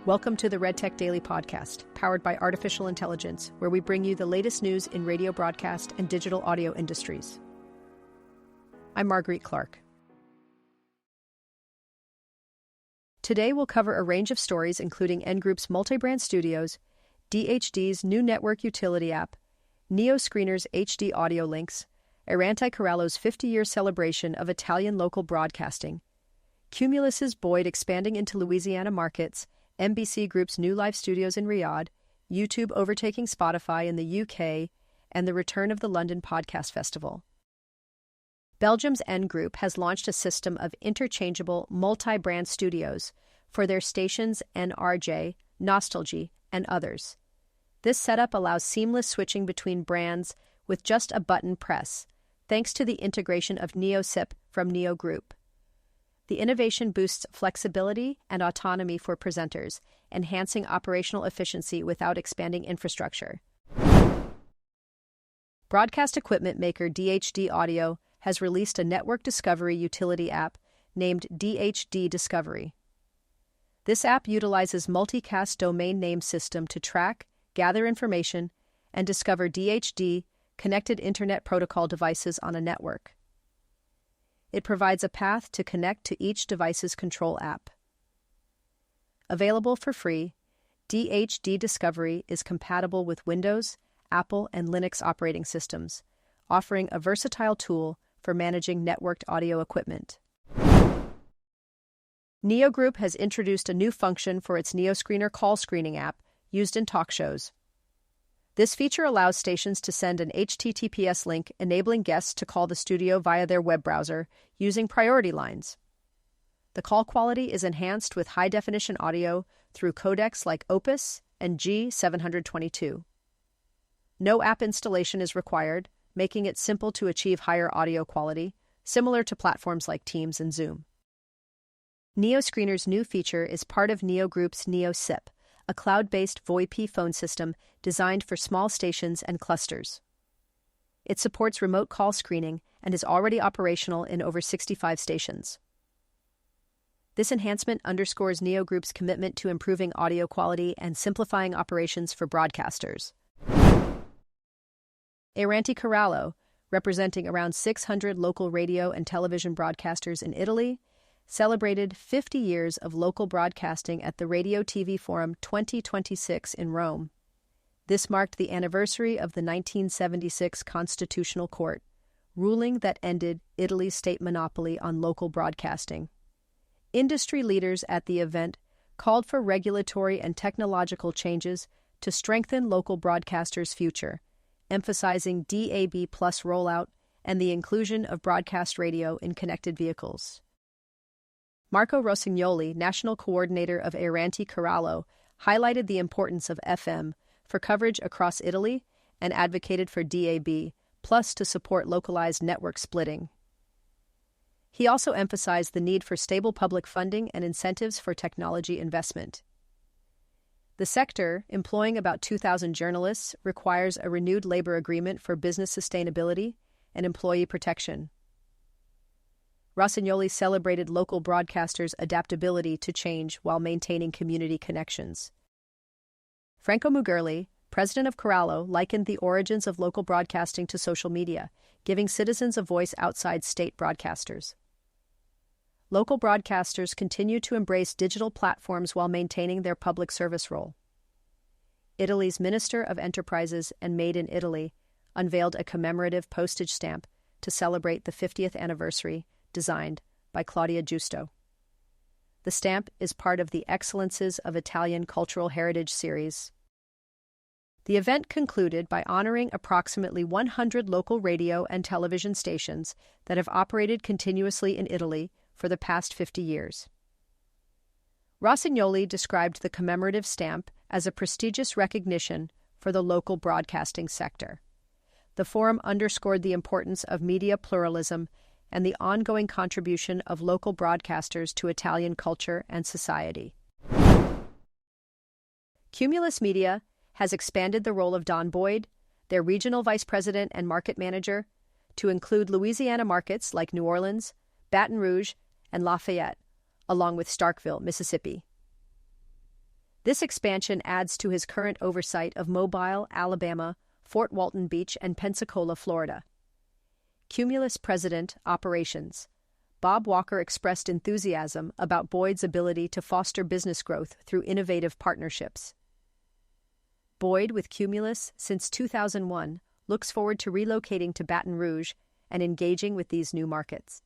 Welcome to the RedTech Daily Podcast, powered by artificial intelligence, where we bring you the latest news in radio broadcast and digital audio industries. I'm Marguerite Clark. Today we'll cover a range of stories including NGroup's Multibrand Studios, D.A.B's new network utility app, NeoScreener's HD audio links, Aeranti-Corallo's 50-year celebration of Italian local broadcasting, Cumulus's Boyd expanding into Louisiana markets, MBC Group's new live studios in Riyadh, YouTube overtaking Spotify in the UK, and the return of the London Podcast Festival. Belgium's NGroup has launched a system of interchangeable multi-brand studios for their stations NRJ, Nostalgie, and others. This setup allows seamless switching between brands with just a button press, thanks to the integration of NeoSIP from NeoGroup. The innovation boosts flexibility and autonomy for presenters, enhancing operational efficiency without expanding infrastructure. Broadcast equipment maker D.A.B Audio has released a network discovery utility app named D.A.B Discovery. This app utilizes multicast domain name system to track, gather information, and discover D.A.B connected Internet Protocol devices on a network. It provides a path to connect to each device's control app. Available for free, D.A.B Discovery is compatible with Windows, Apple, and Linux operating systems, offering a versatile tool for managing networked audio equipment. NeoGroup has introduced a new function for its NeoScreener call screening app used in talk shows. This feature allows stations to send an HTTPS link enabling guests to call the studio via their web browser using priority lines. The call quality is enhanced with high-definition audio through codecs like Opus and G722. No app installation is required, making it simple to achieve higher audio quality, similar to platforms like Teams and Zoom. NeoScreener's new feature is part of NeoGroup's NeoSIP, a cloud-based VoIP phone system designed for small stations and clusters. It supports remote call screening and is already operational in over 65 stations. This enhancement underscores NeoGroup's commitment to improving audio quality and simplifying operations for broadcasters. Aeranti-Corallo, representing around 600 local radio and television broadcasters in Italy, celebrated 50 years of local broadcasting at the Radio TV Forum 2026 in Rome. This marked the anniversary of the 1976 Constitutional Court, ruling that ended Italy's state monopoly on local broadcasting. Industry leaders at the event called for regulatory and technological changes to strengthen local broadcasters' future, emphasizing D.A.B Plus rollout and the inclusion of broadcast radio in connected vehicles. Marco Rossignoli, national coordinator of Aeranti-Corallo, highlighted the importance of FM for coverage across Italy and advocated for D.A.B Plus to support localized network splitting. He also emphasized the need for stable public funding and incentives for technology investment. The sector, employing about 2,000 journalists, requires a renewed labor agreement for business sustainability and employee protection. Rossignoli celebrated local broadcasters' adaptability to change while maintaining community connections. Franco Mugerli, president of Corallo, likened the origins of local broadcasting to social media, giving citizens a voice outside state broadcasters. Local broadcasters continue to embrace digital platforms while maintaining their public service role. Italy's Minister of Enterprises and Made in Italy unveiled a commemorative postage stamp to celebrate the 50th anniversary, designed by Claudia Giusto. The stamp is part of the Excellences of Italian Cultural Heritage series. The event concluded by honoring approximately 100 local radio and television stations that have operated continuously in Italy for the past 50 years. Rossignoli described the commemorative stamp as a prestigious recognition for the local broadcasting sector. The forum underscored the importance of media pluralism and the ongoing contribution of local broadcasters to Italian culture and society. Cumulus Media has expanded the role of Don Boyd, their regional vice president and market manager, to include Louisiana markets like New Orleans, Baton Rouge, and Lafayette, along with Starkville, Mississippi. This expansion adds to his current oversight of Mobile, Alabama, Fort Walton Beach, and Pensacola, Florida. Cumulus President, Operations. Bob Walker expressed enthusiasm about Boyd's ability to foster business growth through innovative partnerships. Boyd, with Cumulus since 2001, looks forward to relocating to Baton Rouge and engaging with these new markets.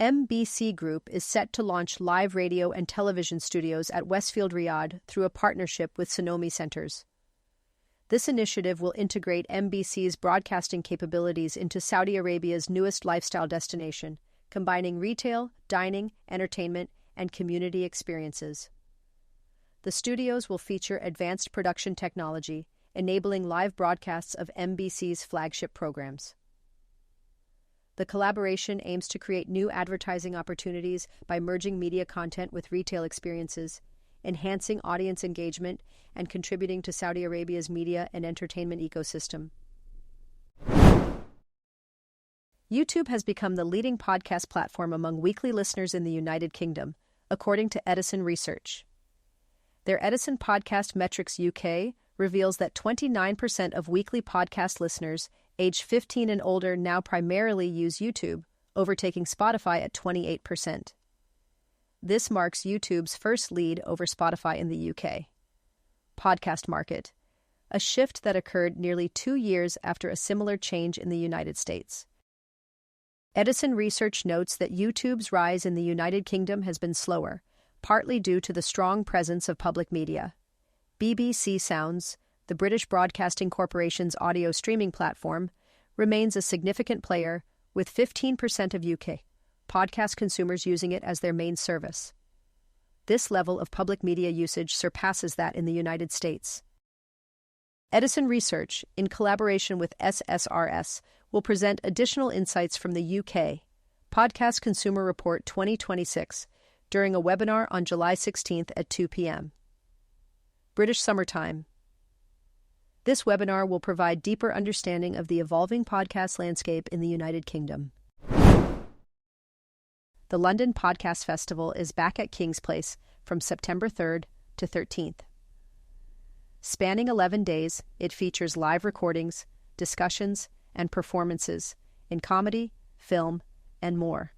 MBC Group is set to launch live radio and television studios at Westfield Riyadh through a partnership with Sonomi Centers. This initiative will integrate MBC's broadcasting capabilities into Saudi Arabia's newest lifestyle destination, combining retail, dining, entertainment, and community experiences. The studios will feature advanced production technology, enabling live broadcasts of MBC's flagship programs. The collaboration aims to create new advertising opportunities by merging media content with retail experiences, enhancing audience engagement, and contributing to Saudi Arabia's media and entertainment ecosystem. YouTube has become the leading podcast platform among weekly listeners in the United Kingdom, according to Edison Research. Their Edison Podcast Metrics UK reveals that 29% of weekly podcast listeners aged 15 and older now primarily use YouTube, overtaking Spotify at 28%. This marks YouTube's first lead over Spotify in the UK podcast market, a shift that occurred nearly 2 years after a similar change in the United States. Edison Research notes that YouTube's rise in the United Kingdom has been slower, partly due to the strong presence of public media. BBC Sounds, the British Broadcasting Corporation's audio streaming platform, remains a significant player, with 15% of UK podcast consumers using it as their main service. This level of public media usage surpasses that in the United States. Edison Research, in collaboration with SSRS, will present additional insights from the UK Podcast Consumer Report 2026 during a webinar on July 16th at 2 p.m. British Summertime. This webinar will provide deeper understanding of the evolving podcast landscape in the United Kingdom. The London Podcast Festival is back at King's Place from September 3rd to 13th. Spanning 11 days, it features live recordings, discussions, and performances in comedy, film, and more.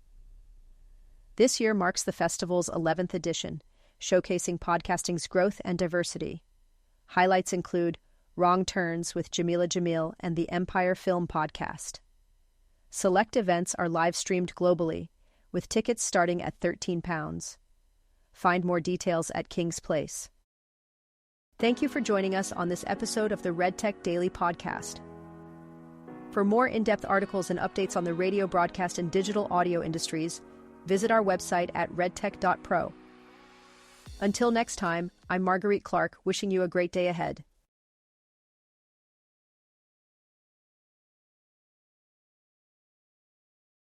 This year marks the festival's 11th edition, showcasing podcasting's growth and diversity. Highlights include Wrong Turns with Jamila Jamil and the Empire Film Podcast. Select events are live-streamed globally, with tickets starting at £13. Find more details at King's Place. Thank you for joining us on this episode of the RedTech Daily Podcast. For more in-depth articles and updates on the radio, broadcast, and digital audio industries, visit our website at RedTech.pro. Until next time, I'm Marguerite Clark, wishing you a great day ahead.